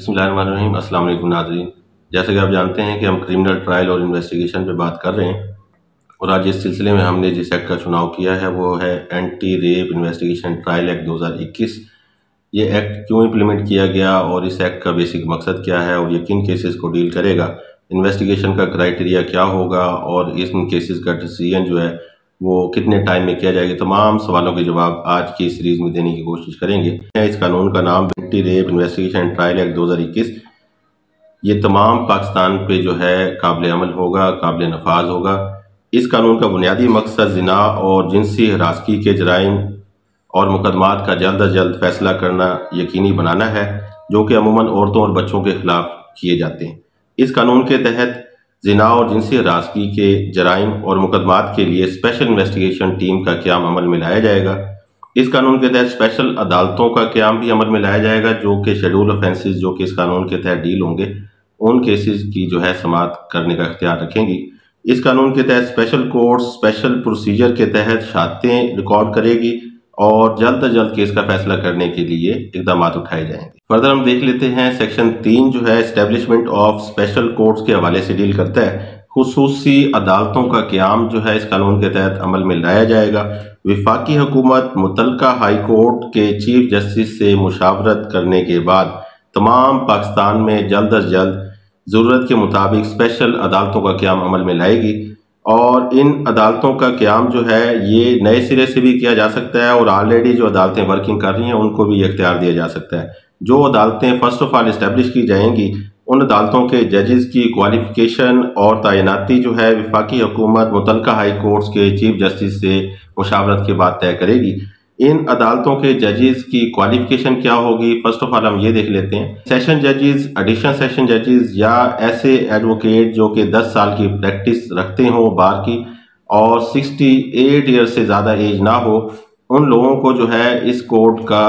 बिस्मिल्लाहिर्रहमानिर्रहीम। अस्सलाम वालेकुम नाज़रीन। जैसे कि आप जानते हैं कि हम क्रिमिनल ट्रायल और इन्वेस्टिगेशन पे बात कर रहे हैं और आज इस सिलसिले में हमने जिस एक्ट का चुनाव किया है वो है anti rape investigation trial act 2021। ये एक्ट क्यों इम्प्लीमेंट किया गया और इस एक्ट का बेसिक मकसद क्या है और ये किन केसेस को डील करेगा, इन्वेस्टिगेशन का क्राइटेरिया क्या होगा और इन केसेस का डिसीजन जो है वो कितने टाइम में किया जाएगा, तमाम सवालों के जवाब आज की सीरीज में देने की कोशिश करेंगे। इस कानून का नाम anti rape investigation trial act 2021। ये तमाम पाकिस्तान पे जो है काबिल अमल होगा, काबिल नफाज होगा। इस कानून का बुनियादी मकसद जिना और जिनसी हरासगी के जराइम और मुकदमात का जल्द अज जल्द फैसला करना यकीनी बनाना है, जो कि अमूमन औरतों और बच्चों के खिलाफ किए जाते हैं। इस कानून के तहत जिना और जिनसी हरासगी के जराइम और मुकदमात के लिए स्पेशल इन्वेस्टिगेशन टीम का क़याम अमल में लाया जाएगा। इस कानून के तहत स्पेशल अदालतों का क़याम भी अमल में लाया जाएगा, जो कि शेड्यूल ऑफेंसेस जो कि इस कानून के तहत डील होंगे उन केसेस की जो है समाअत करने का इख्तियार रखेंगी। इस कानून के तहत स्पेशल कोर्ट स्पेशल प्रोसीजर के तहत शहादतें रिकॉर्ड करेगी और जल्द अज जल्द केस का फैसला करने के लिए इकदाम उठाए जाएंगे। फर्दर हम देख लेते हैं सेक्शन 3 जो है एस्टेब्लिशमेंट ऑफ स्पेशल कोर्ट्स के हवाले से डील करता है। खुसूसी अदालतों का क़याम जो है इस कानून के तहत अमल में लाया जाएगा। वफाकी हुकूमत मुतल्लिका हाई कोर्ट के चीफ जस्टिस से मुशावरत करने के बाद तमाम पाकिस्तान में जल्द अज जल्द ज़रूरत के मुताबिक स्पेशल अदालतों का क़याम अमल में लाएगी और इन अदालतों का क़याम जो है ये नए सिरे से भी किया जा सकता है और ऑलरेडी जो अदालतें वर्किंग कर रही हैं उनको भी इख्तियार दिया जा सकता है। जो अदालतें फर्स्ट ऑफ ऑल इस्टेब्लिश की जाएंगी उन अदालतों के जजेस की क्वालिफिकेशन और तैनाती जो है वफाकी हुकूमत मुतल्लिका हाई कोर्ट्स के चीफ जस्टिस से मुशावरत के बाद तय करेगी। इन अदालतों के जजेस की क्वालिफिकेशन क्या होगी, फर्स्ट ऑफ ऑल हम ये देख लेते हैं। सेशन जजेस, एडिशनल सेशन जजेस या ऐसे एडवोकेट जो कि 10 साल की प्रैक्टिस रखते हों बार की और 68 ईयर से ज़्यादा एज ना हो, उन लोगों को जो है इस कोर्ट का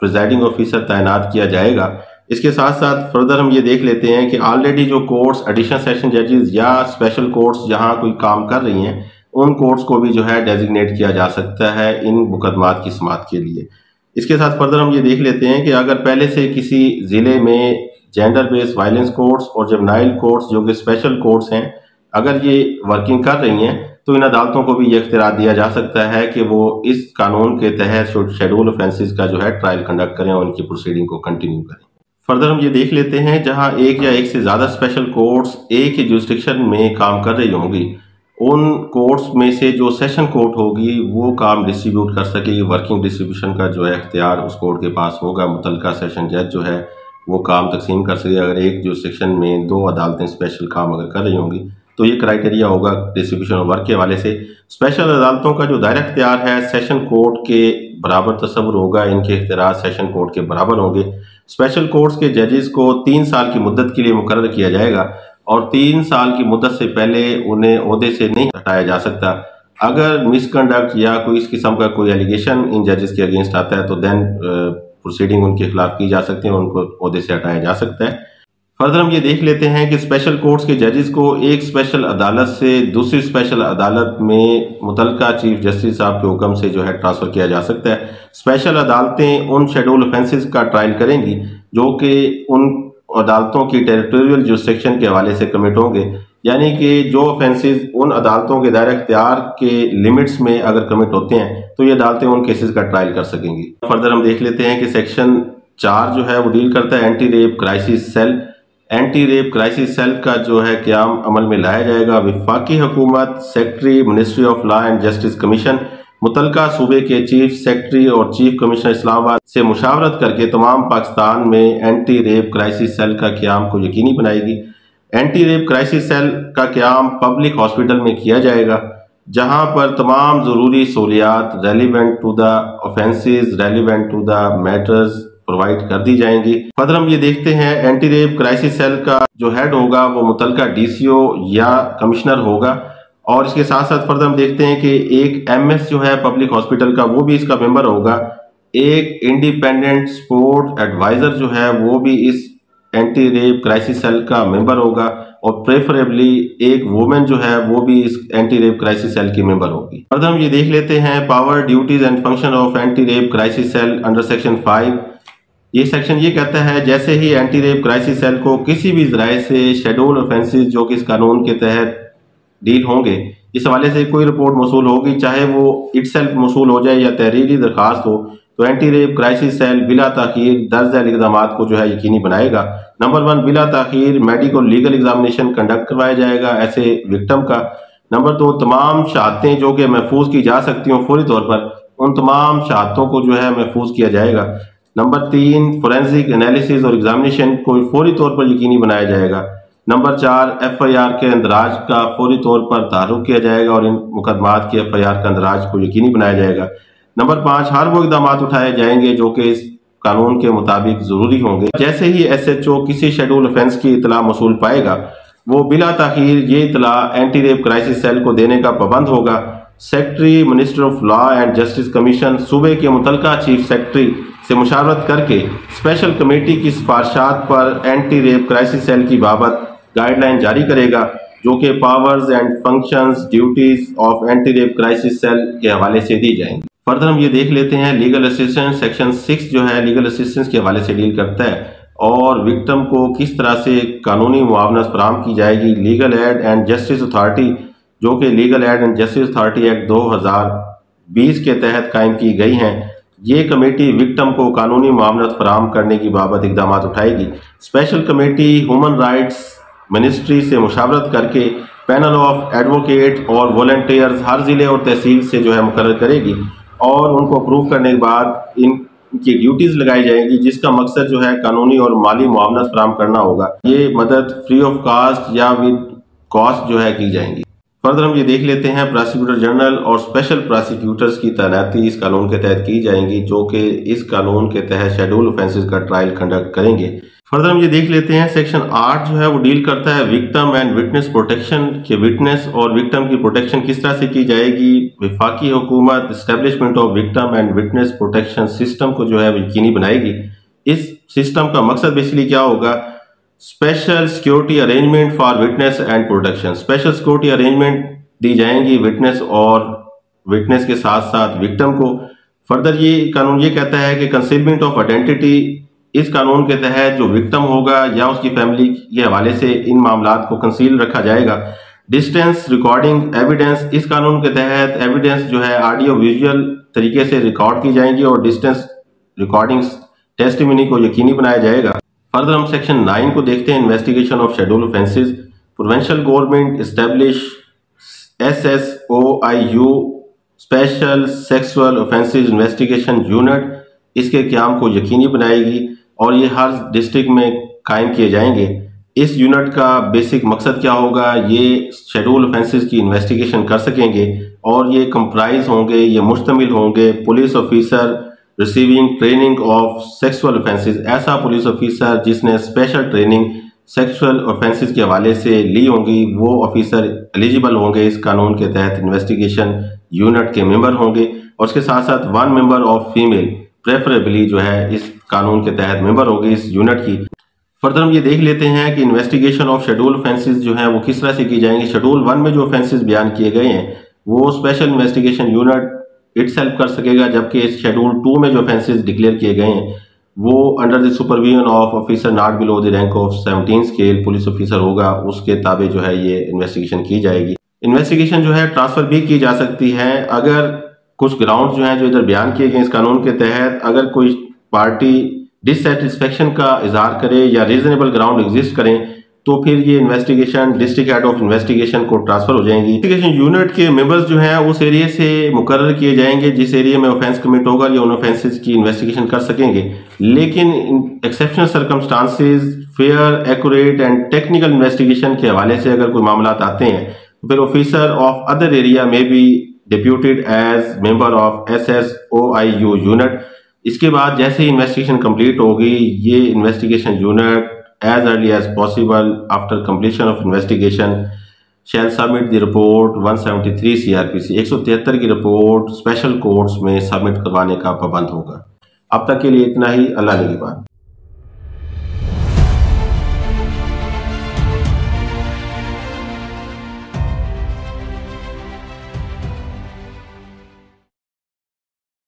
प्रिजाइडिंग ऑफिसर तैनात किया जाएगा। इसके साथ साथ फर्दर हम ये देख लेते हैं कि ऑलरेडी जो कोर्ट्स एडिशनल सेशन जजेस या स्पेशल कोर्ट्स जहाँ कोई काम कर रही हैं उन कोर्ट्स को भी जो है डेजिग्नेट किया जा सकता है इन मुकदमात की समाअत के लिए। इसके साथ फर्दर हम ये देख लेते हैं कि अगर पहले से किसी ज़िले में जेंडर बेस्ड वायलेंस कोर्ट्स और जुवेनाइल कोर्ट्स जो कि स्पेशल कोर्ट्स हैं अगर ये वर्किंग कर रही हैं तो इन अदालतों को भी ये इख्तियार दिया जा सकता है कि वो इस कानून के तहत शेड्यूल ऑफेंसेस का जो है ट्रायल कंडक्ट करें और उनकी प्रोसीडिंग को कंटिन्यू करें। फर्दर हम ये देख लेते हैं जहां एक या एक से ज़्यादा स्पेशल कोर्ट्स एक ही जुरिस्डिक्शन में काम कर रही होंगी, उन कोर्ट्स में से जो सेशन कोर्ट होगी वो काम डिस्ट्रीब्यूट कर सकेगी। वर्किंग डिस्ट्रीब्यूशन का जो है इख्तियार उस कोर्ट के पास होगा। मुतल्लिका सेशन जज जो है वो काम तकसीम कर सकेगा। अगर एक जुरिस्डिक्शन में 2 अदालतें स्पेशल काम अगर कर रही होंगी तो ये क्राइटेरिया होगा डिस्ट्रीब्यूशन ऑफ वर्क के हवाले से। स्पेशल अदालतों का जो दायरा इख्तियार है सेशन कोर्ट के बराबर तस्वुर होगा, इनके इख्तियार सेशन कोर्ट के बराबर होंगे। स्पेशल कोर्ट्स के जजेस को 3 साल की मुद्दत के लिए मुकर्रर किया जाएगा और 3 साल की मुद्दत से पहले उन्हें ओहदे से नहीं हटाया जा सकता। अगर मिसकंडक्ट या कोई इस किस्म का कोई एलिगेशन इन जजेस के अगेंस्ट आता है तो देन प्रोसीडिंग उनके खिलाफ की जा सकती है, उनको ओहदे से हटाया जा सकता है। फर्दर हम ये देख लेते हैं कि स्पेशल कोर्ट्स के जजेस को एक स्पेशल अदालत से दूसरी स्पेशल अदालत में मुतल्लिका चीफ जस्टिस साहब के हुक्म से जो है ट्रांसफ़र किया जा सकता है। स्पेशल अदालतें उन शेड्यूल ऑफेंसेस का ट्रायल करेंगी जो कि उन अदालतों की टेरिटोरियल जुरिस्डिक्शन के हवाले से कमिट होंगे, यानी कि जो ऑफेंसेस उन अदालतों के दायरा इख्तियार के लिमिट्स में अगर कमिट होते हैं तो ये अदालतें उन केसेस का ट्रायल कर सकेंगी। फर्दर हम देख लेते हैं कि सेक्शन 4 जो है वो डील करता है anti rape crisis cell. Anti rape crisis cell का जो है क़याम अमल में लाया जाएगा। वफाकी हुकूमत secretary ministry of law and justice commission मुतल्लिका सूबे के चीफ सेक्रेटरी और चीफ कमिश्नर इस्लामाबाद से मुशावरत करके तमाम पाकिस्तान में एंटी रेप क्राइसिस सेल का क़याम को यकीनी बनाएगी। एंटी रेप क्राइसिस सेल का क़याम पब्लिक हॉस्पिटल में किया जाएगा जहां पर तमाम ज़रूरी सहूलियात relevant to the offences relevant to the matters provide कर दी जाएंगी। फर्दर हम ये देखते हैं एंटी रेप क्राइसिस सेल का जो हेड होगा वो मुतल्लिका डीसीओ या कमिश्नर होगा और इसके साथ साथ फर्दर हम देखते हैं कि एक एमएस जो है पब्लिक हॉस्पिटल का वो भी इसका मेंबर होगा। एक इंडिपेंडेंट स्पोर्ट एडवाइजर जो है वो भी इस एंटी रेप क्राइसिस सेल का मेंबर होगा और प्रेफरेबली एक वुमेन जो है वो भी इस एंटी रेप क्राइसिस सेल की मेंबर होगी। फर्दर हम ये देख लेते हैं power duties and function of anti rape crisis cell under section 5। ये सेक्शन ये कहता है जैसे ही एंटी रेप क्राइसिस सेल को किसी भी जराए से शेड्यूल ऑफेंसेस जो कि इस कानून के तहत डील होंगे, इस हवाले से कोई रिपोर्ट मौसूल होगी, चाहे वो इटसेल्फ मौसूल हो जाए या तहरीरी दरखास्त हो, तो एंटी रेप क्राइसिस सेल बिला ताखीर दर्ज झैल इक़दाम को जो है यकीनी बनाएगा। नंबर 1, बिला ताखीर मेडिकल लीगल एग्जामिनेशन कंडक्ट करवाया जाएगा ऐसे विक्टिम का। नंबर 2, तमाम शहादतें जो कि महफूज की जा सकती हों फौरी तौर पर, उन तमाम शहादतों को जो है महफूज किया जाएगा। नंबर 3, फोरेंसिक एनालिसिस और एग्जामिनेशन को फौरी तौर पर यकीनी बनाया जाएगा। नंबर 4, FIR के अंदराज का फौरी तौर पर तारुफ किया जाएगा और इन मुकदमात के FIR का अंदराज को यकीनी बनाया जाएगा। नंबर 5, हर वो इकदाम उठाए जाएंगे जो कि इस कानून के मुताबिक जरूरी होंगे। जैसे ही SHO किसी शेड्यूल ऑफेंस की इतला मौसूल पाएगा, वो बिला ताखीर ये इतला एंटी रेप क्राइसिस सेल को देने का पाबंद होगा। Secretary minister of law and justice commission सूबे के मुतलका चीफ सेक्रेटरी से मुशावरत करके स्पेशल कमेटी की सिफारिशात पर एंटी रेप क्राइसिस सेल की बाबत गाइडलाइन जारी करेगा, जो कि powers and functions duties of anti rape crisis cell के हवाले से दी जाएंगी। फर्दर हम ये देख लेते हैं लीगल असिस्टेंस। सेक्शन 6 जो है लीगल असिस्टेंस के हवाले से डील करता है और विक्टिम को किस तरह से कानूनी मुआवनत फराहम की जाएगी। Legal aid and justice authority जो कि legal aid and justice authority act 2020 के तहत कायम की गई हैं, ये कमेटी विक्टिम को कानूनी मुआवनत फराहम करने की बाबत इकदाम उठाएगी। Special committee human rights ministry से मुशावरत करके पैनल ऑफ एडवोकेट और वॉलंटियर्स हर ज़िले और तहसील से जो है मुकर्रर करेगी और उनको अप्रूव करने के बाद इनकी ड्यूटीज़ लगाई जाएंगी, जिसका मकसद जो है कानूनी और माली मुआवनत फराहम करना होगा। ये मदद फ्री ऑफ कास्ट या विद कॉस्ट जो है की जाएंगी। फर्दर हम ये देख लेते हैं प्रोसिक्यूटर जनरल और स्पेशल प्रोसिक्यूटर्स की तैनाती इस कानून के तहत की जाएंगी, जो कि इस कानून के तहत शेड्यूल ऑफेंसेस का ट्रायल कंडक्ट करेंगे। फर्दर हम ये देख लेते हैं सेक्शन 8 जो है वो डील करता है विक्टिम एंड विटनेस प्रोटेक्शन के। विटनेस और विक्टिम की प्रोटेक्शन किस तरह से की जाएगी। वफाकी हुकूमत establishment of victim and witness protection system को जो है यकीनी बनाएगी। इस सिस्टम का मकसद बेसिकली क्या होगा, special security arrangement for witness and protection. Special security arrangement दी जाएंगी विटनेस और विटनेस के साथ साथ विक्टिम को। फर्दर ये कानून ये कहता है कि कंसीलमेंट ऑफ आइडेंटिटी, इस कानून के तहत जो विक्टिम होगा या उसकी फैमिली के हवाले से इन मामलात को कंसील रखा जाएगा। डिस्टेंस रिकॉर्डिंग एविडेंस, इस कानून के तहत एविडेंस जो है ऑडियो विजुअल तरीके से रिकॉर्ड की जाएंगी और डिस्टेंस रिकॉर्डिंग टेस्टिमनी को यकीनी बनाया जाएगा। फर्दर हम सेक्शन 9 को देखते हैं, investigation of schedule offences. Provincial government establish SSOIU special sexual offences investigation unit, इसके क़याम को यकीनी बनाएगी और ये हर डिस्ट्रिक्ट में कायम किए जाएंगे। इस यूनिट का बेसिक मकसद क्या होगा, ये शेड्यूल ऑफेंसेस की इन्वेस्टिगेशन कर सकेंगे और ये कंप्राइज होंगे, ये मुश्तमिल होंगे police officer receiving training of sexual offences, ऐसा पुलिस ऑफिसर जिसने स्पेशल ट्रेनिंग सेक्सुअल ऑफेंसेस के हवाले से ली होंगी, वो ऑफिसर एलिजिबल होंगे इस कानून के तहत इन्वेस्टिगेशन यूनिट के मेंबर होंगे। और उसके साथ साथ 1 मेंबर ऑफ फीमेल प्रेफरेबली जो है इस कानून के तहत मेंबर होगी इस यूनिट की। फर्दर हम ये देख लेते हैं कि इन्वेस्टिगेशन ऑफ शेड्यूल ऑफेंसेस जो है वो किस तरह से की जाएंगी। शेड्यूल 1 में जो ऑफेंसेस बयान किए गए हैं वो स्पेशल इन्वेस्टिगेशन यूनिट इटसेल्फ कर सकेगा, जबकि शेड्यूल 2 में जो ऑफेंसेस डिक्लेयर किए गए हैं वो under the supervision of officer not below the rank of 17 scale police officer होगा, उसके ताबे जो है ये इन्वेस्टिगेशन की जाएगी। इन्वेस्टिगेशन जो है ट्रांसफर भी की जा सकती है अगर कुछ ग्राउंड जो हैं जो इधर बयान किए गए इस कानून के तहत, अगर कोई पार्टी डिससेटिस्फेक्शन का इजहार करे या रीजनेबल ग्राउंड एग्जिस्ट करें तो फिर ये investigation district head of investigation को ट्रांसफर हो जाएंगी। इन्वेस्टिगेशन यूनिट के मेंबर्स जो हैं उस एरिया से मुकर्रर किए जाएंगे जिस एरिया में ऑफेंस कमिट होगा या उन ऑफेंसेस की इन्वेस्टिगेशन कर सकेंगे। लेकिन exceptional circumstances fair accurate and technical investigation के हवाले से अगर कोई मामला आते हैं तो फिर ऑफिसर ऑफ अदर एरिया में भी deputed as member of SSOIU unit. इसके बाद जैसे ही इन्वेस्टिगेशन कंप्लीट होगी ये investigation unit as early as possible after completion of investigation shall submit the report 173 CRPC 173 की रिपोर्ट स्पेशल कोर्ट्स में सबमिट करवाने का पाबंद होगा। अब तक के लिए इतना ही। अल्लाह निगहबान।